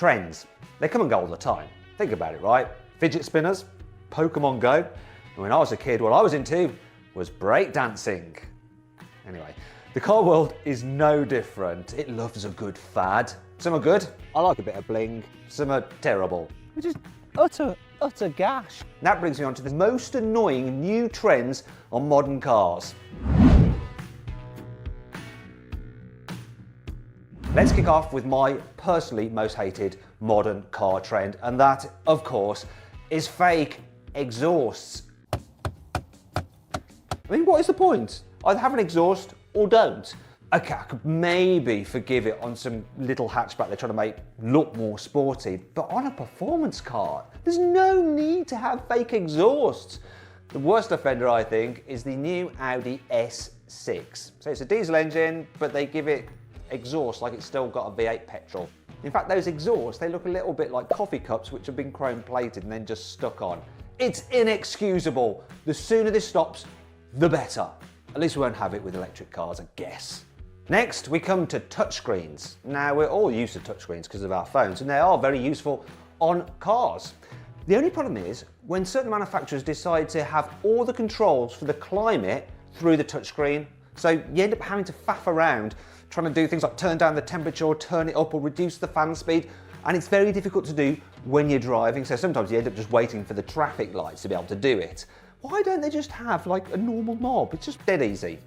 Trends. They come and go all the time. Think about it, right? Fidget spinners, Pokemon Go. And when I was a kid, what I was into was breakdancing. Anyway, the car world is no different. It loves a good fad. Some are good. I like a bit of bling. Some are terrible. Which is utter gash. That brings me on to the most annoying new trends on modern cars. Let's kick off with my personally most hated modern car trend, and that, of course, is fake exhausts. I mean, what is the point? Either have an exhaust or don't. Okay, I could maybe forgive it on some little hatchback they're trying to make look more sporty, but on a performance car, there's no need to have fake exhausts. The worst offender, I think, is the new Audi S6. So it's a diesel engine, but they give it exhaust like it's still got a V8 petrol. In fact, those exhausts, they look a little bit like coffee cups which have been chrome plated and then just stuck on. It's inexcusable. The sooner this stops, the better. At least we won't have it with electric cars, I guess. Next, we come to touchscreens. Now, we're all used to touchscreens because of our phones, and they are very useful on cars. The only problem is when certain manufacturers decide to have all the controls for the climate through the touchscreen, so you end up having to faff around trying to do things like turn down the temperature or turn it up or reduce the fan speed, and it's very difficult to do when you're driving, so sometimes you end up just waiting for the traffic lights to be able to do it. Why don't they just have like a normal knob? It's just dead easy.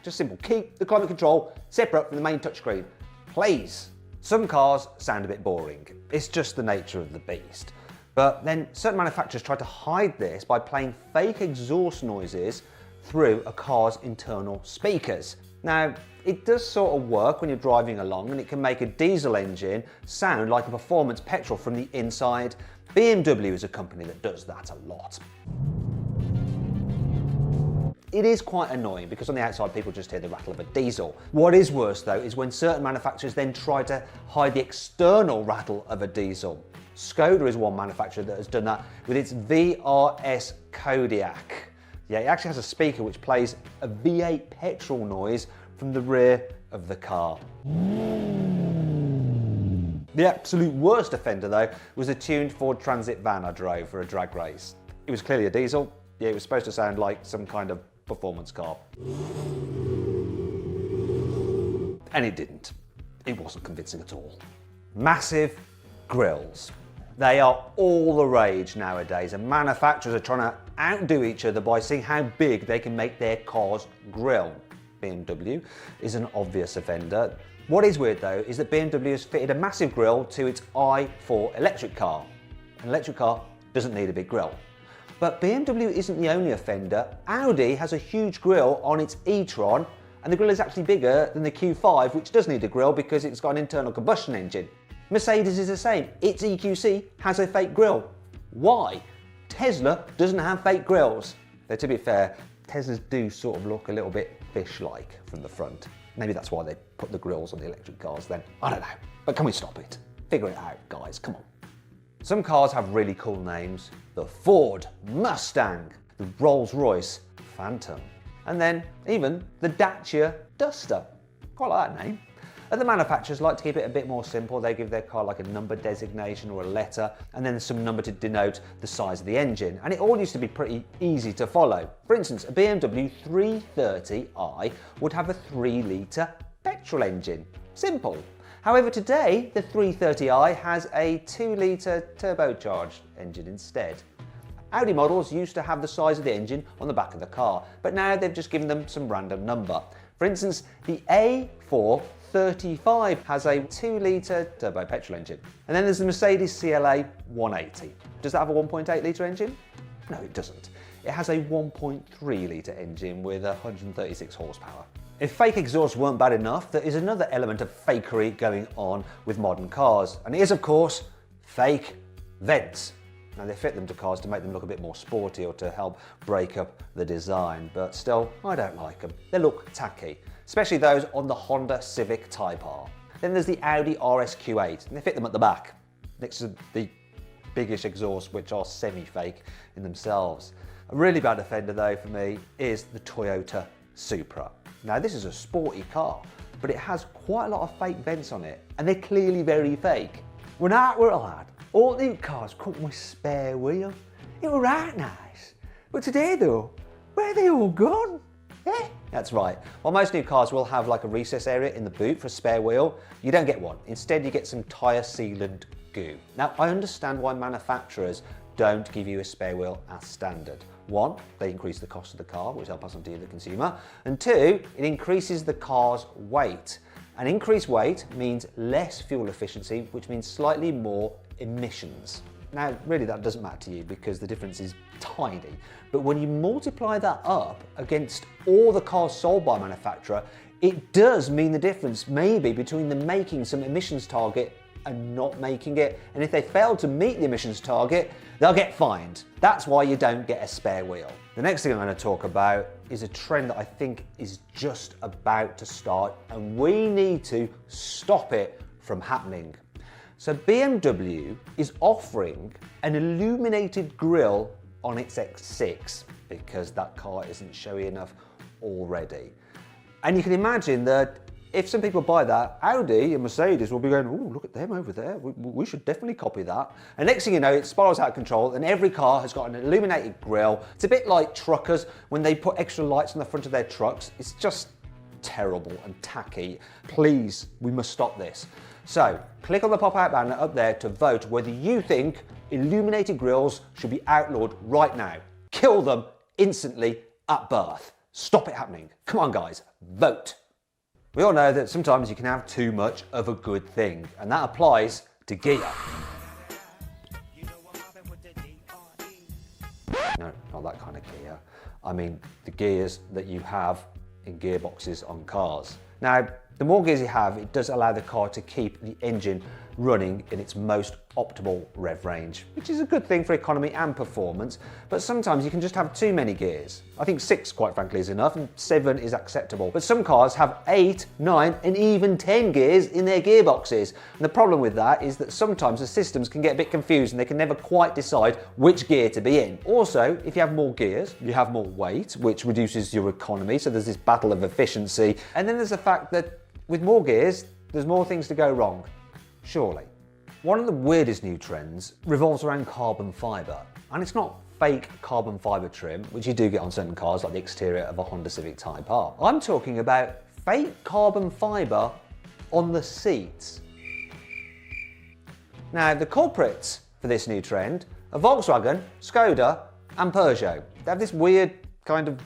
Just simple. Keep the climate control separate from the main touchscreen, please. Some cars sound a bit boring. It's just the nature of the beast. But then certain manufacturers try to hide this by playing fake exhaust noises through a car's internal speakers. Now, it does sort of work when you're driving along, and it can make a diesel engine sound like a performance petrol from the inside. BMW is a company that does that a lot. It is quite annoying because on the outside people just hear the rattle of a diesel. What is worse though is when certain manufacturers then try to hide the external rattle of a diesel. Skoda is one manufacturer that has done that with its VRS Kodiaq. Yeah, it actually has a speaker which plays a V8 petrol noise from the rear of the car. The absolute worst offender though was a tuned Ford Transit van I drove for a drag race. It was clearly a diesel. Yeah, it was supposed to sound like some kind of performance car. And it didn't. It wasn't convincing at all. Massive grills. They are all the rage nowadays, and manufacturers are trying to outdo each other by seeing how big they can make their car's grill. BMW is an obvious offender. What is weird though is that BMW has fitted a massive grille to its i4 electric car. An electric car doesn't need a big grille. But BMW isn't the only offender. Audi has a huge grille on its e-tron, and the grille is actually bigger than the Q5, which does need a grille because it's got an internal combustion engine. Mercedes is the same. Its EQC has a fake grille. Why? Tesla doesn't have fake grills. Though to be fair, Teslas do sort of look a little bit fish-like from the front. Maybe that's why they put the grills on the electric cars then. I don't know. But can we stop it? Figure it out, guys. Come on. Some cars have really cool names. The Ford Mustang, the Rolls-Royce Phantom, and then even the Dacia Duster. Quite like that name. Other manufacturers like to keep it a bit more simple. They give their car like a number designation or a letter, and then some number to denote the size of the engine. And it all used to be pretty easy to follow. For instance, a BMW 330i would have a 3-litre petrol engine. Simple. However, today, the 330i has a 2-litre turbocharged engine instead. Audi models used to have the size of the engine on the back of the car, but now they've just given them some random number. For instance, the A435 has a 2-litre turbo petrol engine. And then there's the Mercedes CLA 180. Does that have a 1.8-litre engine? No, it doesn't. It has a 1.3-litre engine with 136 horsepower. If fake exhausts weren't bad enough, there is another element of fakery going on with modern cars, and it is, of course, fake vents. Now, they fit them to cars to make them look a bit more sporty or to help break up the design, but still, I don't like them. They look tacky, especially those on the Honda Civic Type R. Then there's the Audi RSQ8, and they fit them at the back, next to the biggish exhausts, which are semi-fake in themselves. A really bad offender, though, for me, is the Toyota Supra. Now, this is a sporty car, but it has quite a lot of fake vents on it, and they're clearly very fake. When I were a lad, all new cars come with spare wheel. It were right nice. But today though, where are they all gone? Eh? That's right. While most new cars will have like a recess area in the boot for a spare wheel, you don't get one. Instead you get some tyre sealant goo. Now I understand why manufacturers don't give you a spare wheel as standard. One, they increase the cost of the car, which they'll pass on to you, the consumer. And two, it increases the car's weight. An increased weight means less fuel efficiency, which means slightly more emissions. Now, really that doesn't matter to you because the difference is tiny. But when you multiply that up against all the cars sold by a manufacturer, it does mean the difference maybe between them making some emissions target and not making it. And if they fail to meet the emissions target, they'll get fined. That's why you don't get a spare wheel. The next thing I'm going to talk about is a trend that I think is just about to start, and we need to stop it from happening. So BMW is offering an illuminated grille on its X6 because that car isn't showy enough already. And you can imagine that if some people buy that, Audi and Mercedes will be going, oh, look at them over there. We should definitely copy that. And next thing you know, it spirals out of control and every car has got an illuminated grille. It's a bit like truckers when they put extra lights on the front of their trucks. It's just terrible and tacky. Please, we must stop this. So click on the pop-out banner up there to vote whether you think illuminated grilles should be outlawed right now. Kill them instantly at birth. Stop it happening. Come on guys, vote. We all know that sometimes you can have too much of a good thing, and that applies to gear. No, not that kind of gear. I mean the gears that you have in gearboxes on cars. Now, the more gears you have, it does allow the car to keep the engine running in its most optimal rev range, which is a good thing for economy and performance, but sometimes you can just have too many gears. I think 6, quite frankly, is enough, and 7 is acceptable. But some cars have 8, 9, and even 10 gears in their gearboxes. And the problem with that is that sometimes the systems can get a bit confused and they can never quite decide which gear to be in. Also, if you have more gears, you have more weight, which reduces your economy, so there's this battle of efficiency. And then there's the fact that with more gears, there's more things to go wrong. Surely. One of the weirdest new trends revolves around carbon fibre, and it's not fake carbon fibre trim, which you do get on certain cars like the exterior of a Honda Civic Type R. I'm talking about fake carbon fibre on the seats. Now, the culprits for this new trend are Volkswagen, Skoda and Peugeot. They have this weird kind of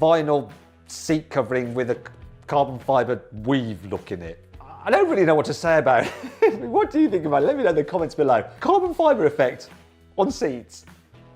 vinyl seat covering with a carbon fibre weave look in it. I don't really know what to say about it. What do you think about it? Let me know in the comments below. Carbon fibre effect on seats.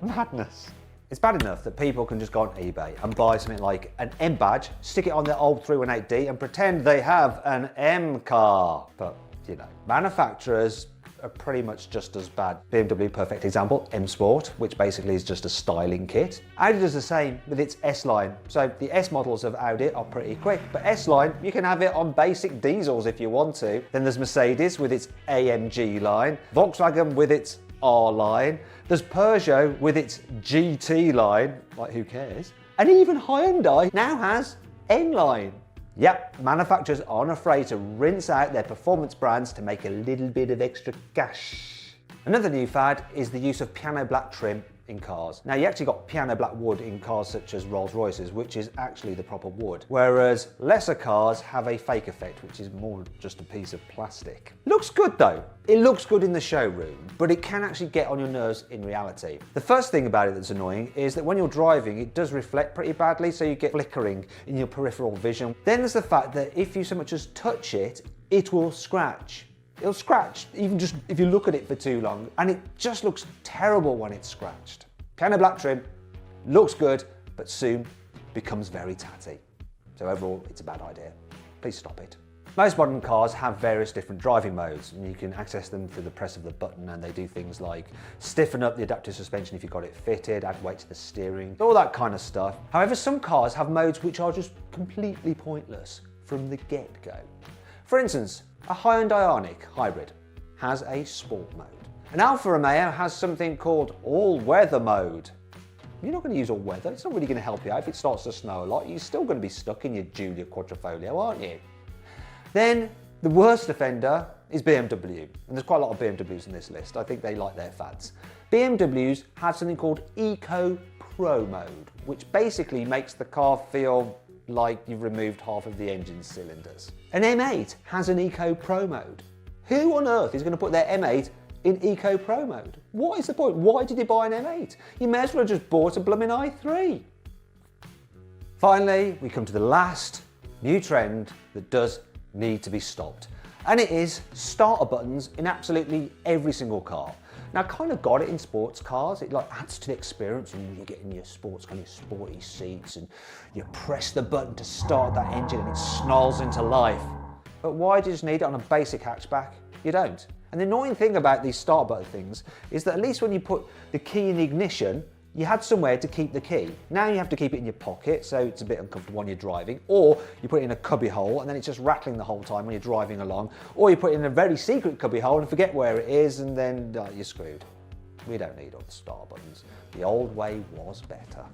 Madness. It's bad enough that people can just go on eBay and buy something like an M badge, stick it on their old 318D and pretend they have an M car. But, you know, manufacturers are pretty much just as bad. BMW, perfect example, M Sport, which basically is just a styling kit. Audi does the same with its S-Line. So the S models of Audi are pretty quick, but S-Line, you can have it on basic diesels if you want to. Then there's Mercedes with its AMG line, Volkswagen with its R line, there's Peugeot with its GT line, like who cares? And even Hyundai now has N-Line. Yep, manufacturers aren't afraid to rinse out their performance brands to make a little bit of extra cash. Another new fad is the use of piano black trim in cars. Now, you actually got piano black wood in cars such as Rolls Royces, which is actually the proper wood, whereas lesser cars have a fake effect, which is more just a piece of plastic. Looks good though. It looks good in the showroom, but it can actually get on your nerves in reality. The first thing about it that's annoying is that when you're driving, it does reflect pretty badly, so you get flickering in your peripheral vision. Then there's the fact that if you so much as touch it, it will scratch. It'll scratch, even just if you look at it for too long, and it just looks terrible when it's scratched. Piano black trim looks good, but soon becomes very tatty. So overall, it's a bad idea. Please stop it. Most modern cars have various different driving modes, and you can access them through the press of the button, and they do things like stiffen up the adaptive suspension if you've got it fitted, add weight to the steering, all that kind of stuff. However, some cars have modes which are just completely pointless from the get-go. For instance, a Hyundai Ioniq hybrid has a sport mode. An Alfa Romeo has something called all-weather mode. You're not going to use all weather, it's not really going to help you out if it starts to snow a lot. You're still going to be stuck in your Giulia Quadrifoglio, aren't you? Then, the worst offender is BMW. And there's quite a lot of BMWs in this list. I think they like their fads. BMWs have something called Eco Pro mode, which basically makes the car feel like you've removed half of the engine cylinders. An M8 has an Eco Pro mode. Who on earth is going to put their M8 in Eco Pro mode? What is the point? Why did you buy an M8? You may as well have just bought a blooming i3. Finally, we come to the last new trend that does need to be stopped. And it is starter buttons in absolutely every single car. Now, I kind of got it in sports cars. It like adds to the experience, and you get in your sports car, your sporty seats, and you press the button to start that engine and it snarls into life. But why do you just need it on a basic hatchback? You don't. And the annoying thing about these start button things is that at least when you put the key in the ignition, you had somewhere to keep the key. Now you have to keep it in your pocket, so it's a bit uncomfortable when you're driving, or you put it in a cubby hole and then it's just rattling the whole time when you're driving along, or you put it in a very secret cubby hole and forget where it is, and then you're screwed. We don't need all the start buttons. The old way was better.